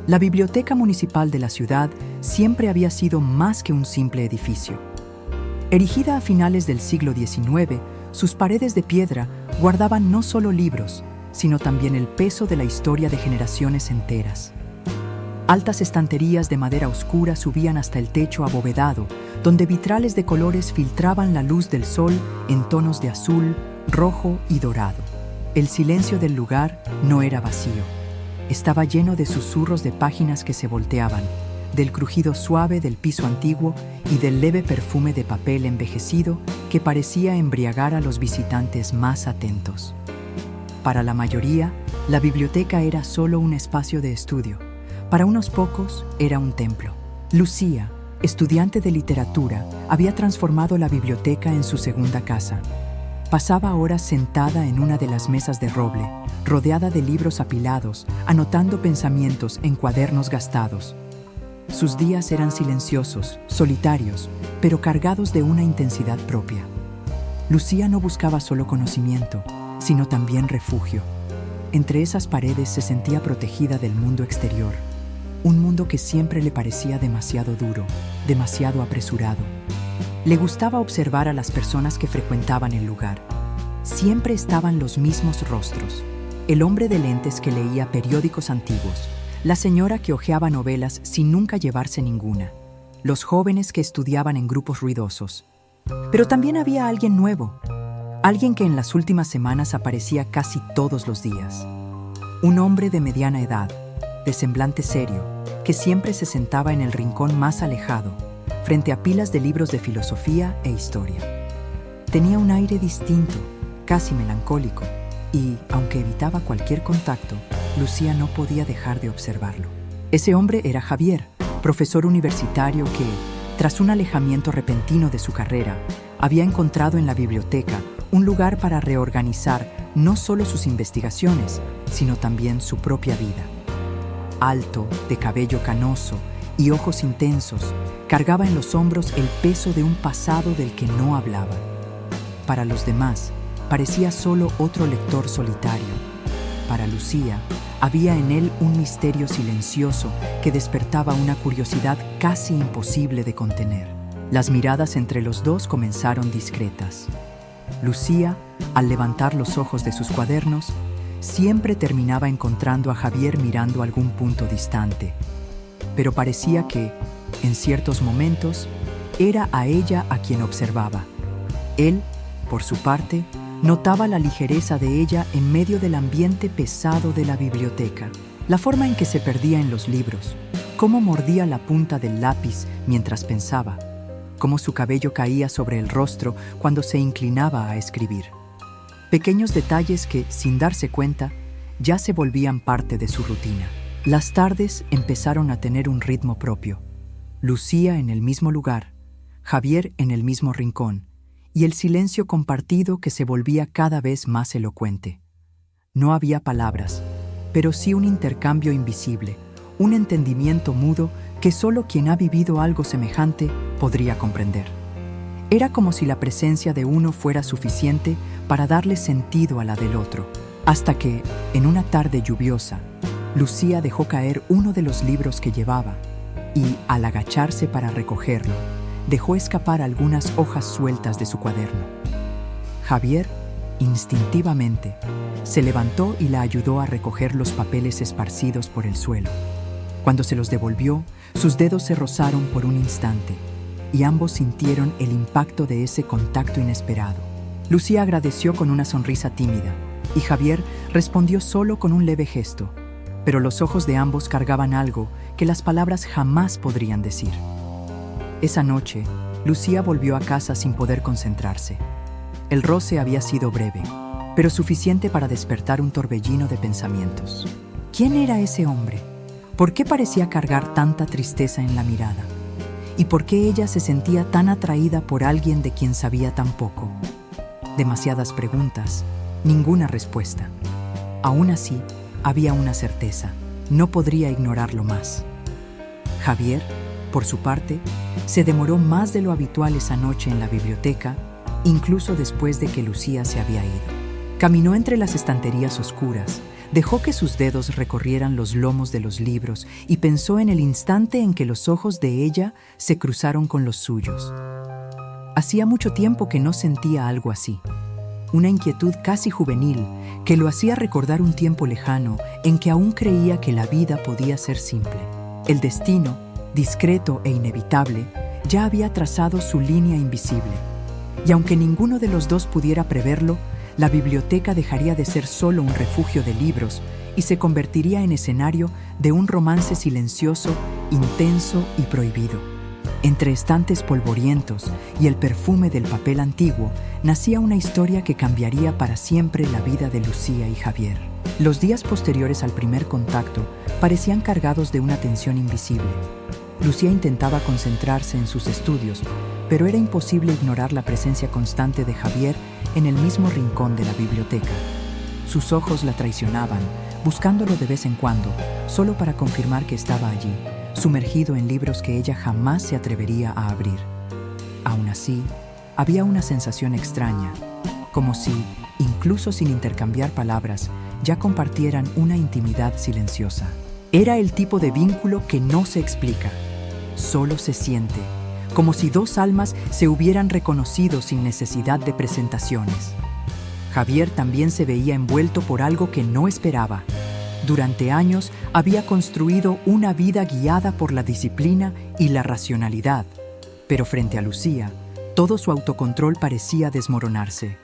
La biblioteca municipal de la ciudad siempre había sido más que un simple edificio. Erigida a finales del siglo XIX, sus paredes de piedra guardaban no solo libros, sino también el peso de la historia de generaciones enteras. Altas estanterías de madera oscura subían hasta el techo abovedado, donde vitrales de colores filtraban la luz del sol en tonos de azul, rojo y dorado. El silencio del lugar no era vacío. Estaba lleno de susurros de páginas que se volteaban, del crujido suave del piso antiguo y del leve perfume de papel envejecido que parecía embriagar a los visitantes más atentos. Para la mayoría, la biblioteca era solo un espacio de estudio. Para unos pocos, era un templo. Lucía, estudiante de literatura, había transformado la biblioteca en su segunda casa. Pasaba horas sentada en una de las mesas de roble, rodeada de libros apilados, anotando pensamientos en cuadernos gastados. Sus días eran silenciosos, solitarios, pero cargados de una intensidad propia. Lucía no buscaba solo conocimiento, sino también refugio. Entre esas paredes se sentía protegida del mundo exterior, un mundo que siempre le parecía demasiado duro, demasiado apresurado. Le gustaba observar a las personas que frecuentaban el lugar. Siempre estaban los mismos rostros: el hombre de lentes que leía periódicos antiguos, la señora que hojeaba novelas sin nunca llevarse ninguna, los jóvenes que estudiaban en grupos ruidosos. Pero también había alguien nuevo, alguien que en las últimas semanas aparecía casi todos los días. Un hombre de mediana edad, de semblante serio, que siempre se sentaba en el rincón más alejado, frente a pilas de libros de filosofía e historia. Tenía un aire distinto, casi melancólico, y, aunque evitaba cualquier contacto, Lucía no podía dejar de observarlo. Ese hombre era Javier, profesor universitario que, tras un alejamiento repentino de su carrera, había encontrado en la biblioteca un lugar para reorganizar no solo sus investigaciones, sino también su propia vida. Alto, de cabello canoso y ojos intensos, cargaba en los hombros el peso de un pasado del que no hablaba. Para los demás, parecía solo otro lector solitario. Para Lucía, había en él un misterio silencioso que despertaba una curiosidad casi imposible de contener. Las miradas entre los dos comenzaron discretas. Lucía, al levantar los ojos de sus cuadernos, siempre terminaba encontrando a Javier mirando algún punto distante. Pero parecía que, en ciertos momentos, era a ella a quien observaba. Él, por su parte, notaba la ligereza de ella en medio del ambiente pesado de la biblioteca, la forma en que se perdía en los libros, cómo mordía la punta del lápiz mientras pensaba, cómo su cabello caía sobre el rostro cuando se inclinaba a escribir. Pequeños detalles que, sin darse cuenta, ya se volvían parte de su rutina. Las tardes empezaron a tener un ritmo propio. Lucía en el mismo lugar, Javier en el mismo rincón, y el silencio compartido que se volvía cada vez más elocuente. No había palabras, pero sí un intercambio invisible, un entendimiento mudo que solo quien ha vivido algo semejante podría comprender. Era como si la presencia de uno fuera suficiente para darle sentido a la del otro, hasta que, en una tarde lluviosa, Lucía dejó caer uno de los libros que llevaba y, al agacharse para recogerlo, dejó escapar algunas hojas sueltas de su cuaderno. Javier, instintivamente, se levantó y la ayudó a recoger los papeles esparcidos por el suelo. Cuando se los devolvió, sus dedos se rozaron por un instante y ambos sintieron el impacto de ese contacto inesperado. Lucía agradeció con una sonrisa tímida y Javier respondió solo con un leve gesto, pero los ojos de ambos cargaban algo que las palabras jamás podrían decir. Esa noche, Lucía volvió a casa sin poder concentrarse. El roce había sido breve, pero suficiente para despertar un torbellino de pensamientos. ¿Quién era ese hombre? ¿Por qué parecía cargar tanta tristeza en la mirada? ¿Y por qué ella se sentía tan atraída por alguien de quien sabía tan poco? Demasiadas preguntas, ninguna respuesta. Aún así, había una certeza: no podría ignorarlo más. Javier, por su parte, se demoró más de lo habitual esa noche en la biblioteca, incluso después de que Lucía se había ido. Caminó entre las estanterías oscuras, Dejó que sus dedos recorrieran los lomos de los libros y pensó en el instante en que los ojos de ella se cruzaron con los suyos. Hacía mucho tiempo que no sentía algo así. Una inquietud casi juvenil que lo hacía recordar un tiempo lejano en que aún creía que la vida podía ser simple. El destino, discreto e inevitable, ya había trazado su línea invisible. Y aunque ninguno de los dos pudiera preverlo, la biblioteca dejaría de ser solo un refugio de libros y se convertiría en escenario de un romance silencioso, intenso y prohibido. Entre estantes polvorientos y el perfume del papel antiguo, nacía una historia que cambiaría para siempre la vida de Lucía y Javier. Los días posteriores al primer contacto parecían cargados de una tensión invisible. Lucía intentaba concentrarse en sus estudios, pero era imposible ignorar la presencia constante de Javier en el mismo rincón de la biblioteca. Sus ojos la traicionaban, buscándolo de vez en cuando, solo para confirmar que estaba allí, sumergido en libros que ella jamás se atrevería a abrir. Aún así, había una sensación extraña, como si, incluso sin intercambiar palabras, ya compartieran una intimidad silenciosa. Era el tipo de vínculo que no se explica, solo se siente, como si dos almas se hubieran reconocido sin necesidad de presentaciones. Javier también se veía envuelto por algo que no esperaba. Durante años había construido una vida guiada por la disciplina y la racionalidad, pero frente a Lucía, todo su autocontrol parecía desmoronarse.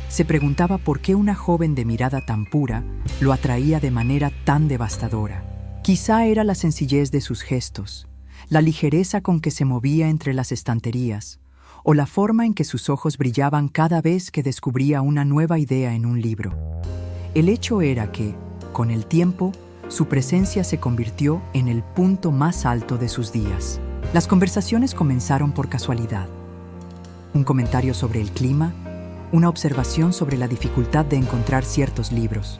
Se preguntaba por qué una joven de mirada tan pura lo atraía de manera tan devastadora. Quizá era la sencillez de sus gestos, la ligereza con que se movía entre las estanterías, o la forma en que sus ojos brillaban cada vez que descubría una nueva idea en un libro. El hecho era que, con el tiempo, su presencia se convirtió en el punto más alto de sus días. Las conversaciones comenzaron por casualidad. Un comentario sobre el clima, una observación sobre la dificultad de encontrar ciertos libros,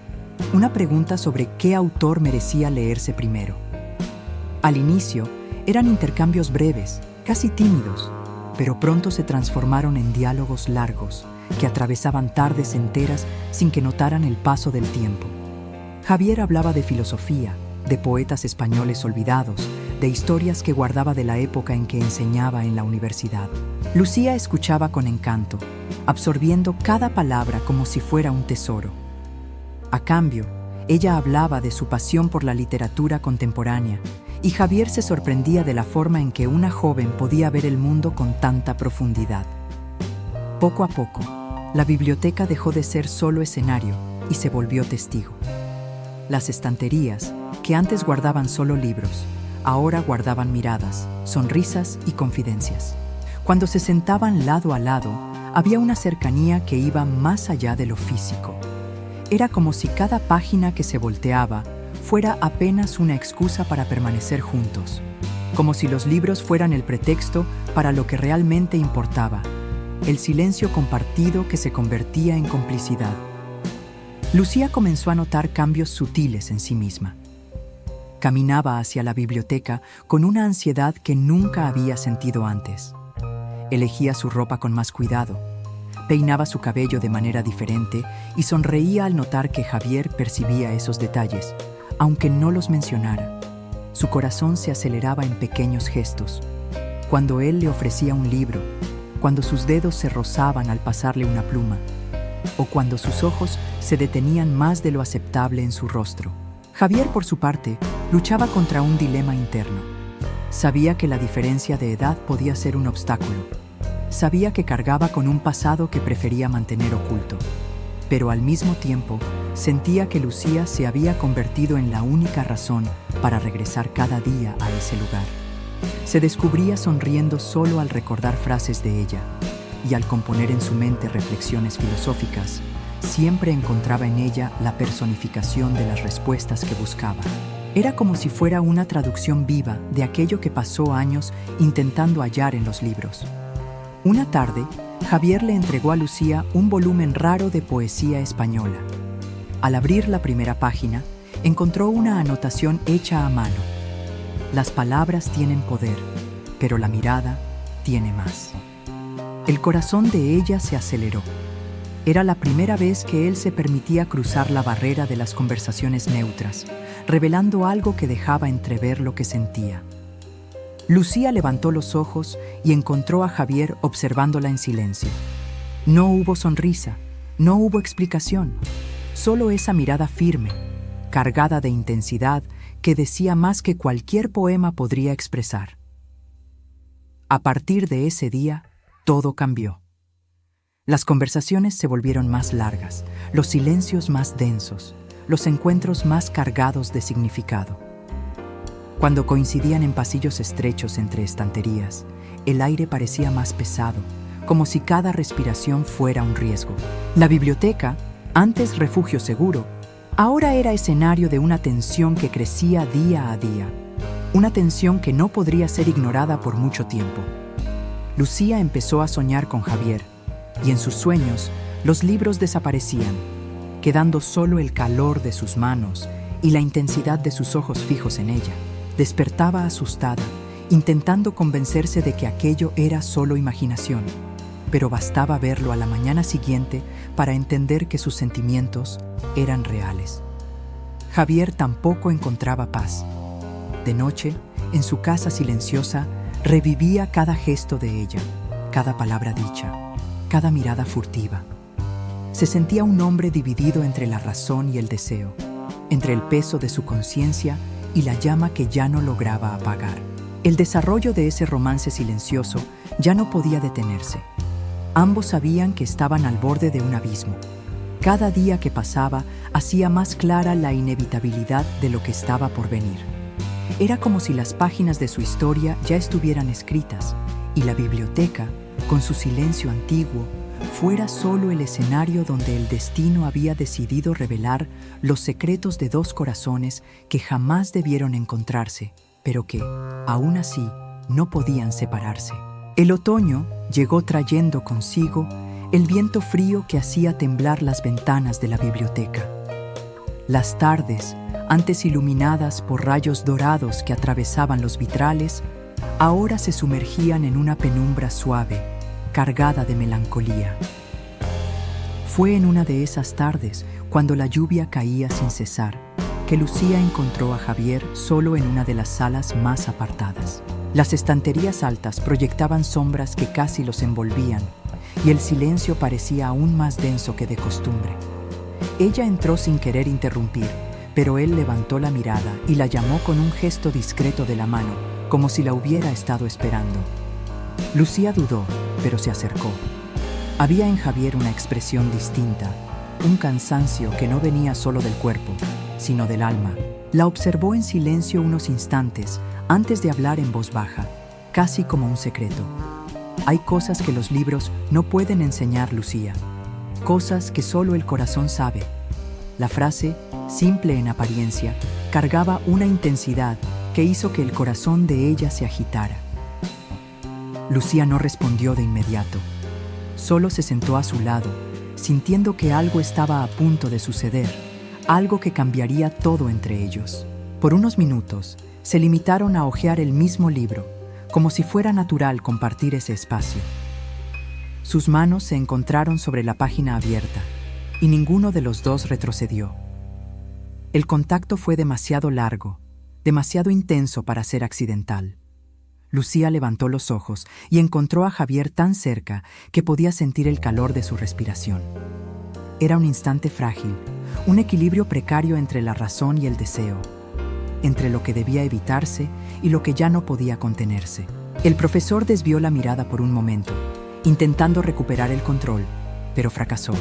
una pregunta sobre qué autor merecía leerse primero. Al inicio, eran intercambios breves, casi tímidos, pero pronto se transformaron en diálogos largos que atravesaban tardes enteras sin que notaran el paso del tiempo. Javier hablaba de filosofía, de poetas españoles olvidados, de historias que guardaba de la época en que enseñaba en la universidad. Lucía escuchaba con encanto, absorbiendo cada palabra como si fuera un tesoro. A cambio, ella hablaba de su pasión por la literatura contemporánea, y Javier se sorprendía de la forma en que una joven podía ver el mundo con tanta profundidad. Poco a poco, la biblioteca dejó de ser solo escenario y se volvió testigo. Las estanterías, que antes guardaban solo libros, ahora guardaban miradas, sonrisas y confidencias. Cuando se sentaban lado a lado, había una cercanía que iba más allá de lo físico. Era como si cada página que se volteaba fuera apenas una excusa para permanecer juntos, como si los libros fueran el pretexto para lo que realmente importaba, el silencio compartido que se convertía en complicidad. Lucía comenzó a notar cambios sutiles en sí misma. Caminaba hacia la biblioteca con una ansiedad que nunca había sentido antes. Elegía su ropa con más cuidado, peinaba su cabello de manera diferente y sonreía al notar que Javier percibía esos detalles, aunque no los mencionara. Su corazón se aceleraba en pequeños gestos. Cuando él le ofrecía un libro, cuando sus dedos se rozaban al pasarle una pluma, o cuando sus ojos se detenían más de lo aceptable en su rostro. Javier, por su parte, luchaba contra un dilema interno. Sabía que la diferencia de edad podía ser un obstáculo. Sabía que cargaba con un pasado que prefería mantener oculto. Pero al mismo tiempo, sentía que Lucía se había convertido en la única razón para regresar cada día a ese lugar. Se descubría sonriendo solo al recordar frases de ella, y al componer en su mente reflexiones filosóficas, siempre encontraba en ella la personificación de las respuestas que buscaba. Era como si fuera una traducción viva de aquello que pasó años intentando hallar en los libros. Una tarde, Javier le entregó a Lucía un volumen raro de poesía española. Al abrir la primera página, encontró una anotación hecha a mano. Las palabras tienen poder, pero la mirada tiene más. El corazón de ella se aceleró. Era la primera vez que él se permitía cruzar la barrera de las conversaciones neutras, revelando algo que dejaba entrever lo que sentía. Lucía levantó los ojos y encontró a Javier observándola en silencio. No hubo sonrisa, no hubo explicación, solo esa mirada firme, cargada de intensidad que decía más que cualquier poema podría expresar. A partir de ese día, todo cambió. Las conversaciones se volvieron más largas, los silencios más densos, los encuentros más cargados de significado. Cuando coincidían en pasillos estrechos entre estanterías, el aire parecía más pesado, como si cada respiración fuera un riesgo. La biblioteca, antes refugio seguro, ahora era escenario de una tensión que crecía día a día, una tensión que no podría ser ignorada por mucho tiempo. Lucía empezó a soñar con Javier, y en sus sueños los libros desaparecían, quedando solo el calor de sus manos y la intensidad de sus ojos fijos en ella. Despertaba asustada, intentando convencerse de que aquello era solo imaginación, pero bastaba verlo a la mañana siguiente para entender que sus sentimientos eran reales. Javier tampoco encontraba paz. De noche, en su casa silenciosa, revivía cada gesto de ella, cada palabra dicha, cada mirada furtiva. Se sentía un hombre dividido entre la razón y el deseo, entre el peso de su conciencia y la llama que ya no lograba apagar. El desarrollo de ese romance silencioso ya no podía detenerse. Ambos sabían que estaban al borde de un abismo. Cada día que pasaba hacía más clara la inevitabilidad de lo que estaba por venir. Era como si las páginas de su historia ya estuvieran escritas y la biblioteca, con su silencio antiguo, fuera solo el escenario donde el destino había decidido revelar los secretos de dos corazones que jamás debieron encontrarse, pero que, aún así, no podían separarse. El otoño llegó trayendo consigo el viento frío que hacía temblar las ventanas de la biblioteca. Las tardes, antes iluminadas por rayos dorados que atravesaban los vitrales, ahora se sumergían en una penumbra suave, cargada de melancolía. Fue en una de esas tardes, cuando la lluvia caía sin cesar, que Lucía encontró a Javier solo en una de las salas más apartadas. Las estanterías altas proyectaban sombras que casi los envolvían, y el silencio parecía aún más denso que de costumbre. Ella entró sin querer interrumpir, pero él levantó la mirada y la llamó con un gesto discreto de la mano, como si la hubiera estado esperando. Lucía dudó, pero se acercó. Había en Javier una expresión distinta, un cansancio que no venía solo del cuerpo, sino del alma. La observó en silencio unos instantes antes de hablar en voz baja, casi como un secreto. Hay cosas que los libros no pueden enseñar, Lucía. Cosas que solo el corazón sabe. La frase, simple en apariencia, cargaba una intensidad que hizo que el corazón de ella se agitara. Lucía no respondió de inmediato. Solo se sentó a su lado, sintiendo que algo estaba a punto de suceder, algo que cambiaría todo entre ellos. Por unos minutos, se limitaron a hojear el mismo libro, como si fuera natural compartir ese espacio. Sus manos se encontraron sobre la página abierta, y ninguno de los dos retrocedió. El contacto fue demasiado largo, demasiado intenso para ser accidental. Lucía levantó los ojos y encontró a Javier tan cerca que podía sentir el calor de su respiración. Era un instante frágil, un equilibrio precario entre la razón y el deseo, entre lo que debía evitarse y lo que ya no podía contenerse. El profesor desvió la mirada por un momento, intentando recuperar el control, pero fracasó.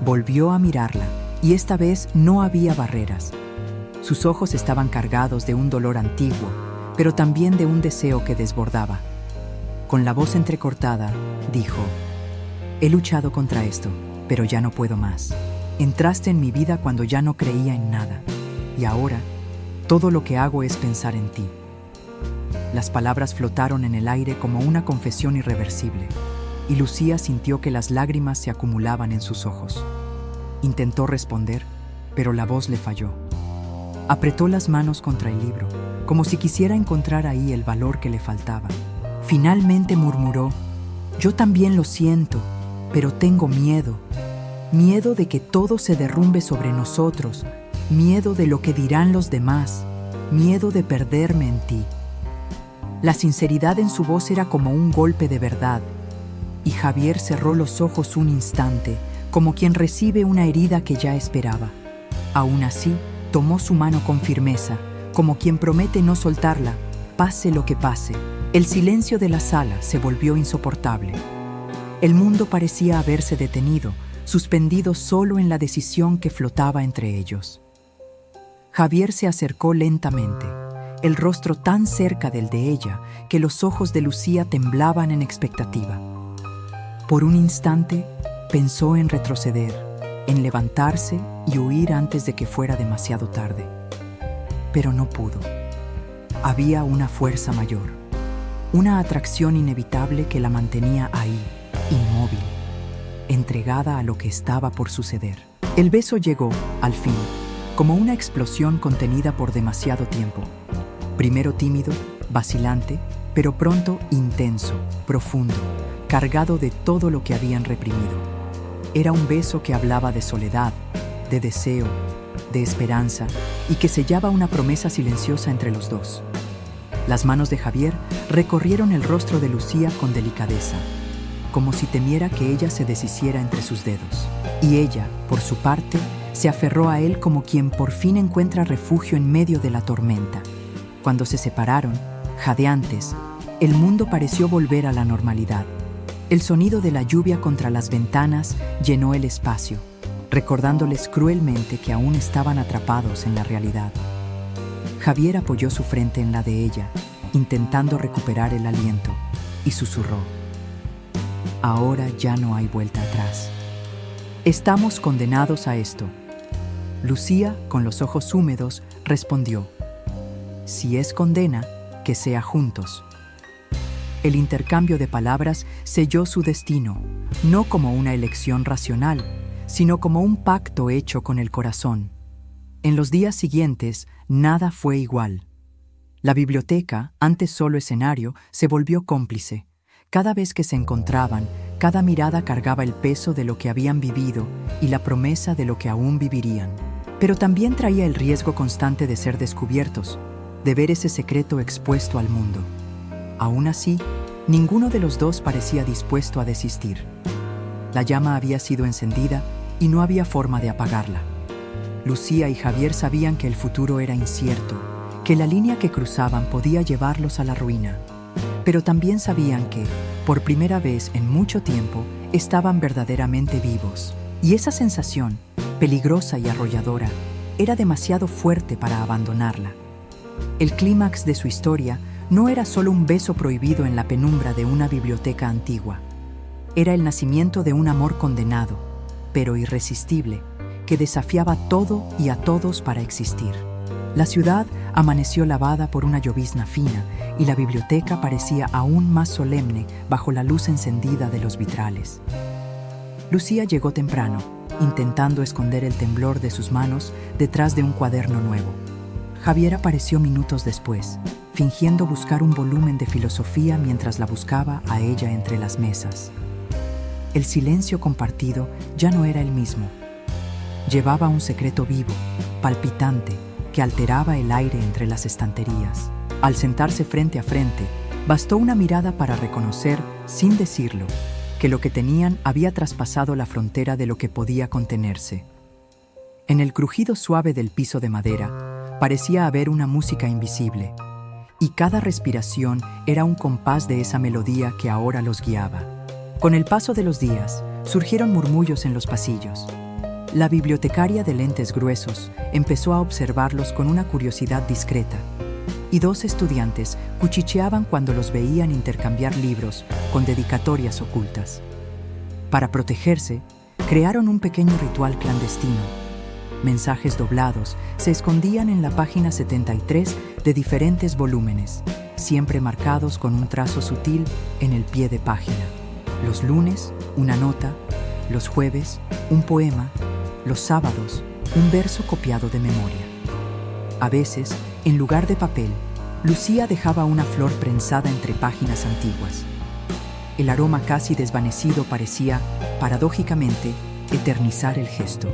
Volvió a mirarla, y esta vez no había barreras. Sus ojos estaban cargados de un dolor antiguo, pero también de un deseo que desbordaba. Con la voz entrecortada, dijo: «He luchado contra esto, pero ya no puedo más. Entraste en mi vida cuando ya no creía en nada, y ahora todo lo que hago es pensar en ti». Las palabras flotaron en el aire como una confesión irreversible, y Lucía sintió que las lágrimas se acumulaban en sus ojos. Intentó responder, pero la voz le falló. Apretó las manos contra el libro, como si quisiera encontrar ahí el valor que le faltaba. Finalmente murmuró: «Yo también lo siento, pero tengo miedo. Miedo de que todo se derrumbe sobre nosotros, miedo de lo que dirán los demás, miedo de perderme en ti. La sinceridad en su voz era como un golpe de verdad, y Javier cerró los ojos un instante, como quien recibe una herida que ya esperaba. Aún así, tomó su mano con firmeza, como quien promete no soltarla, pase lo que pase. El silencio de la sala se volvió insoportable. El mundo parecía haberse detenido, suspendido solo en la decisión que flotaba entre ellos. Javier se acercó lentamente, el rostro tan cerca del de ella que los ojos de Lucía temblaban en expectativa. Por un instante, pensó en retroceder, en levantarse y huir antes de que fuera demasiado tarde. Pero no pudo. Había una fuerza mayor, una atracción inevitable que la mantenía ahí, inmóvil, entregada a lo que estaba por suceder. El beso llegó, al fin, como una explosión contenida por demasiado tiempo. Primero tímido, vacilante, pero pronto intenso, profundo, cargado de todo lo que habían reprimido. Era un beso que hablaba de soledad, de deseo, de esperanza, y que sellaba una promesa silenciosa entre los dos. Las manos de Javier recorrieron el rostro de Lucía con delicadeza, como si temiera que ella se deshiciera entre sus dedos. Y ella, por su parte, se aferró a él como quien por fin encuentra refugio en medio de la tormenta. Cuando se separaron, jadeantes, el mundo pareció volver a la normalidad. El sonido de la lluvia contra las ventanas llenó el espacio, recordándoles cruelmente que aún estaban atrapados en la realidad. Javier apoyó su frente en la de ella, intentando recuperar el aliento, y susurró: ahora ya no hay vuelta atrás. Estamos condenados a esto. Lucía, con los ojos húmedos, respondió: si es condena, que sea juntos. El intercambio de palabras selló su destino, no como una elección racional, sino como un pacto hecho con el corazón. En los días siguientes, nada fue igual. La biblioteca, antes solo escenario, se volvió cómplice. Cada vez que se encontraban, cada mirada cargaba el peso de lo que habían vivido y la promesa de lo que aún vivirían. Pero también traía el riesgo constante de ser descubiertos, de ver ese secreto expuesto al mundo. Aún así, ninguno de los dos parecía dispuesto a desistir. La llama había sido encendida y no había forma de apagarla. Lucía y Javier sabían que el futuro era incierto, que la línea que cruzaban podía llevarlos a la ruina. Pero también sabían que, por primera vez en mucho tiempo, estaban verdaderamente vivos. Y esa sensación, peligrosa y arrolladora, era demasiado fuerte para abandonarla. El clímax de su historia no era solo un beso prohibido en la penumbra de una biblioteca antigua. Era el nacimiento de un amor condenado, pero irresistible, que desafiaba todo y a todos para existir. La ciudad amaneció lavada por una llovizna fina y la biblioteca parecía aún más solemne bajo la luz encendida de los vitrales. Lucía llegó temprano, intentando esconder el temblor de sus manos detrás de un cuaderno nuevo. Javier apareció minutos después, fingiendo buscar un volumen de filosofía mientras la buscaba a ella entre las mesas. El silencio compartido ya no era el mismo. Llevaba un secreto vivo, palpitante, que alteraba el aire entre las estanterías. Al sentarse frente a frente, bastó una mirada para reconocer, sin decirlo, que lo que tenían había traspasado la frontera de lo que podía contenerse. En el crujido suave del piso de madera, parecía haber una música invisible, y cada respiración era un compás de esa melodía que ahora los guiaba. Con el paso de los días, surgieron murmullos en los pasillos. La bibliotecaria de lentes gruesos empezó a observarlos con una curiosidad discreta, y dos estudiantes cuchicheaban cuando los veían intercambiar libros con dedicatorias ocultas. Para protegerse, crearon un pequeño ritual clandestino. Mensajes doblados se escondían en la página 73 de diferentes volúmenes, siempre marcados con un trazo sutil en el pie de página. Los lunes, una nota; los jueves, un poema; los sábados, un verso copiado de memoria. A veces, en lugar de papel, Lucía dejaba una flor prensada entre páginas antiguas. el aroma casi desvanecido parecía, paradójicamente, eternizar el gesto.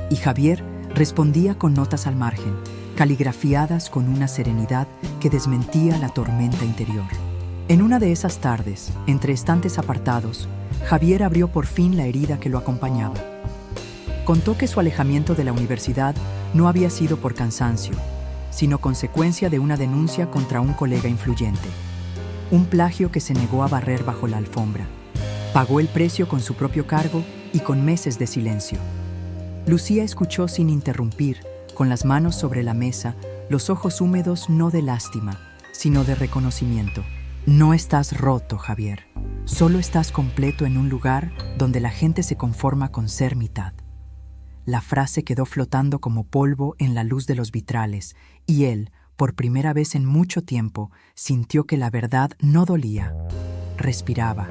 Y Javier respondía con notas al margen, caligrafiadas con una serenidad que desmentía la tormenta interior. En una de esas tardes, entre estantes apartados, Javier abrió por fin la herida que lo acompañaba. Contó que su alejamiento de la universidad no había sido por cansancio, sino consecuencia de una denuncia contra un colega influyente. Un plagio que se negó a barrer bajo la alfombra. Pagó el precio con su propio cargo y con meses de silencio. Lucía escuchó sin interrumpir, con las manos sobre la mesa, los ojos húmedos no de lástima, sino de reconocimiento. No estás roto, Javier. Solo estás completo en un lugar donde la gente se conforma con ser mitad. La frase quedó flotando como polvo en la luz de los vitrales, y él, por primera vez en mucho tiempo, sintió que la verdad no dolía. Respiraba.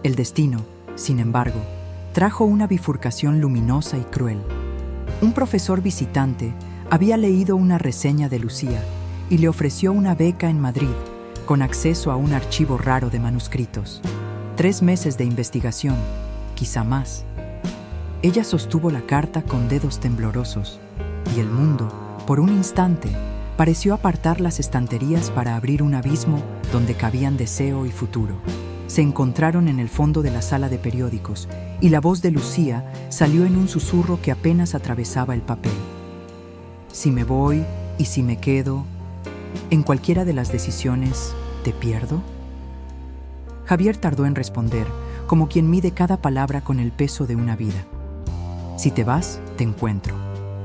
El destino, sin embargo, trajo una bifurcación luminosa y cruel. Un profesor visitante había leído una reseña de Lucía y le ofreció una beca en Madrid, con acceso a un archivo raro de manuscritos. 3 meses de investigación, quizá más. Ella sostuvo la carta con dedos temblorosos, y el mundo, por un instante, pareció apartar las estanterías para abrir un abismo donde cabían deseo y futuro. Se encontraron en el fondo de la sala de periódicos, y la voz de Lucía salió en un susurro que apenas atravesaba el papel. Si me voy y si me quedo, en cualquiera de las decisiones, ¿te pierdo? Javier tardó en responder, como quien mide cada palabra con el peso de una vida. Si te vas, te encuentro.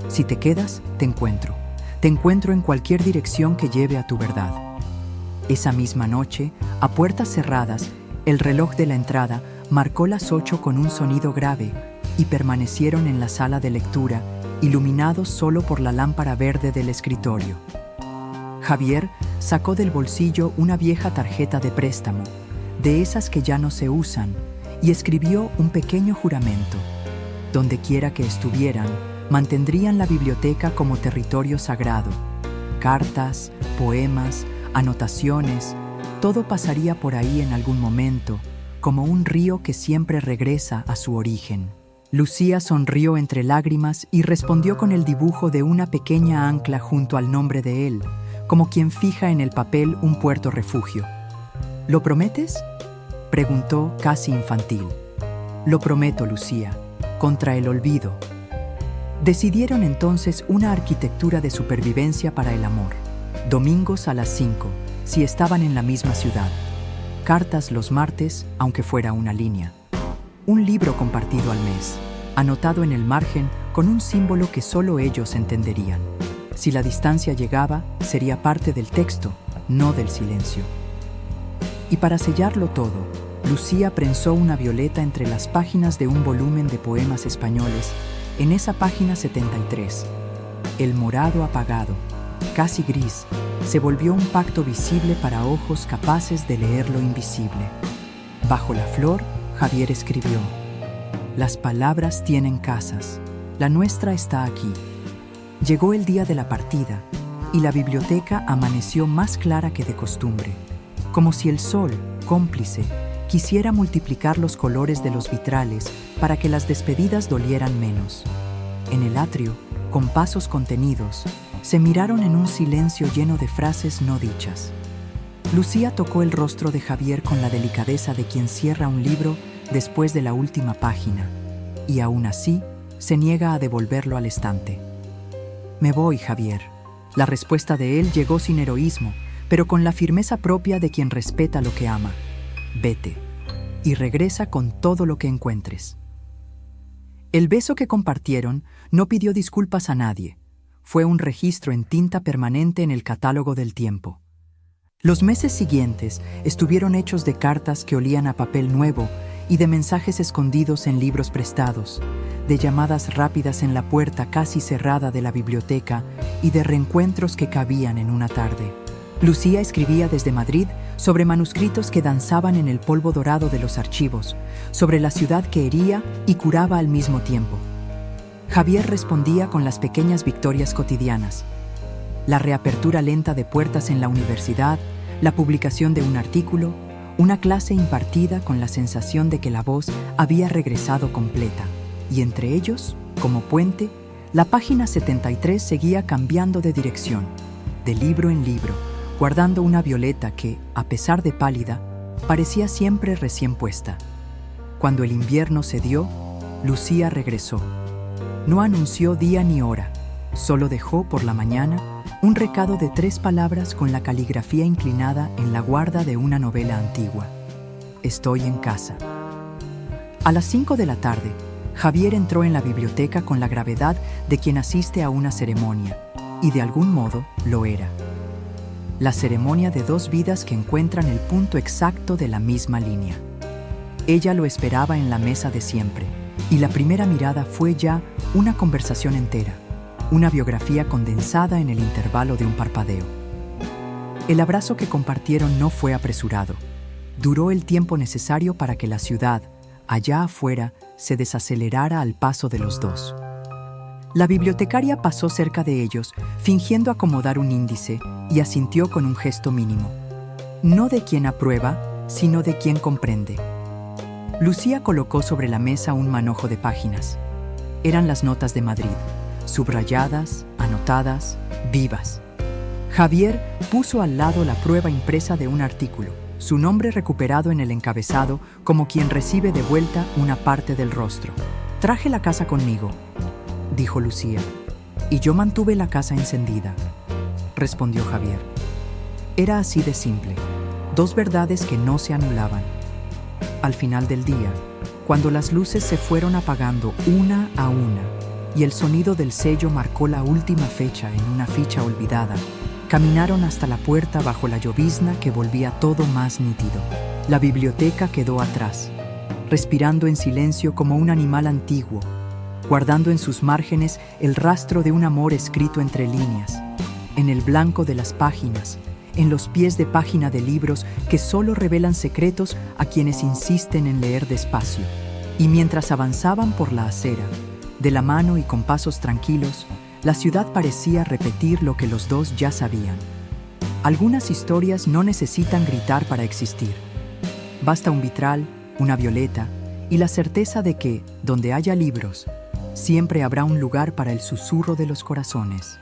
Si te quedas, te encuentro. Te encuentro en cualquier dirección que lleve a tu verdad. Esa misma noche, a puertas cerradas, el reloj de la entrada marcó las 8 con un sonido grave y permanecieron en la sala de lectura, iluminados solo por la lámpara verde del escritorio. Javier sacó del bolsillo una vieja tarjeta de préstamo, de esas que ya no se usan, y escribió un pequeño juramento. Donde quiera que estuvieran, mantendrían la biblioteca como territorio sagrado. Cartas, poemas, anotaciones, todo pasaría por ahí en algún momento, como un río que siempre regresa a su origen. Lucía sonrió entre lágrimas y respondió con el dibujo de una pequeña ancla junto al nombre de él, como quien fija en el papel un puerto refugio. ¿Lo prometes?, preguntó casi infantil. Lo prometo, Lucía, contra el olvido. Decidieron entonces una arquitectura de supervivencia para el amor. Domingos a las 5, si estaban en la misma ciudad. Cartas los martes, aunque fuera una línea. Un libro compartido al mes, anotado en el margen con un símbolo que solo ellos entenderían. Si la distancia llegaba, sería parte del texto, no del silencio. Y para sellarlo todo, Lucía prensó una violeta entre las páginas de un volumen de poemas españoles, en esa página 73. El morado apagado, casi gris, se volvió un pacto visible para ojos capaces de leer lo invisible. Bajo la flor, Javier escribió: las palabras tienen casas, la nuestra está aquí. Llegó el día de la partida, y la biblioteca amaneció más clara que de costumbre, como si el sol, cómplice, quisiera multiplicar los colores de los vitrales para que las despedidas dolieran menos. En el atrio, con pasos contenidos, se miraron en un silencio lleno de frases no dichas. Lucía tocó el rostro de Javier con la delicadeza de quien cierra un libro después de la última página, y aún así se niega a devolverlo al estante. Me voy, Javier. La respuesta de él llegó sin heroísmo, pero con la firmeza propia de quien respeta lo que ama. Vete, y regresa con todo lo que encuentres. El beso que compartieron no pidió disculpas a nadie. Fue un registro en tinta permanente en el catálogo del tiempo. Los meses siguientes estuvieron hechos de cartas que olían a papel nuevo y de mensajes escondidos en libros prestados, de llamadas rápidas en la puerta casi cerrada de la biblioteca y de reencuentros que cabían en una tarde. Lucía escribía desde Madrid sobre manuscritos que danzaban en el polvo dorado de los archivos, sobre la ciudad que hería y curaba al mismo tiempo. Javier respondía con las pequeñas victorias cotidianas: la reapertura lenta de puertas en la universidad, la publicación de un artículo Una clase impartida con la sensación de que la voz había regresado completa, y entre ellos, como puente, la página 73 seguía cambiando de dirección, de libro en libro, guardando una violeta que, a pesar de pálida, parecía siempre recién puesta. Cuando el invierno cedió, Lucía regresó. No anunció día ni hora, solo dejó por la mañana un recado de 3 palabras con la caligrafía inclinada en la guarda de una novela antigua. Estoy en casa. A las 5 de la tarde, Javier entró en la biblioteca con la gravedad de quien asiste a una ceremonia, y de algún modo lo era. La ceremonia de 2 vidas que encuentran el punto exacto de la misma línea. Ella lo esperaba en la mesa de siempre, y la primera mirada fue ya una conversación entera, una biografía condensada en el intervalo de un parpadeo. El abrazo que compartieron no fue apresurado. Duró el tiempo necesario para que la ciudad, allá afuera, se desacelerara al paso de los dos. La bibliotecaria pasó cerca de ellos, fingiendo acomodar un índice, y asintió con un gesto mínimo. No de quien aprueba, sino de quien comprende. Lucía colocó sobre la mesa un manojo de páginas. Eran las notas de Madrid, subrayadas, anotadas, vivas. Javier puso al lado la prueba impresa de un artículo, su nombre recuperado en el encabezado como quien recibe de vuelta una parte del rostro. «Traje la casa conmigo», dijo Lucía, «y yo mantuve la casa encendida», respondió Javier. Era así de simple, 2 verdades que no se anulaban. Al final del día, cuando las luces se fueron apagando una a una y el sonido del sello marcó la última fecha en una ficha olvidada, caminaron hasta la puerta bajo la llovizna que volvía todo más nítido. La biblioteca quedó atrás, respirando en silencio como un animal antiguo, guardando en sus márgenes el rastro de un amor escrito entre líneas, en el blanco de las páginas, en los pies de página de libros que solo revelan secretos a quienes insisten en leer despacio. Y mientras avanzaban por la acera, de la mano y con pasos tranquilos, la ciudad parecía repetir lo que los dos ya sabían. Algunas historias no necesitan gritar para existir. Basta un vitral, una violeta y la certeza de que, donde haya libros, siempre habrá un lugar para el susurro de los corazones.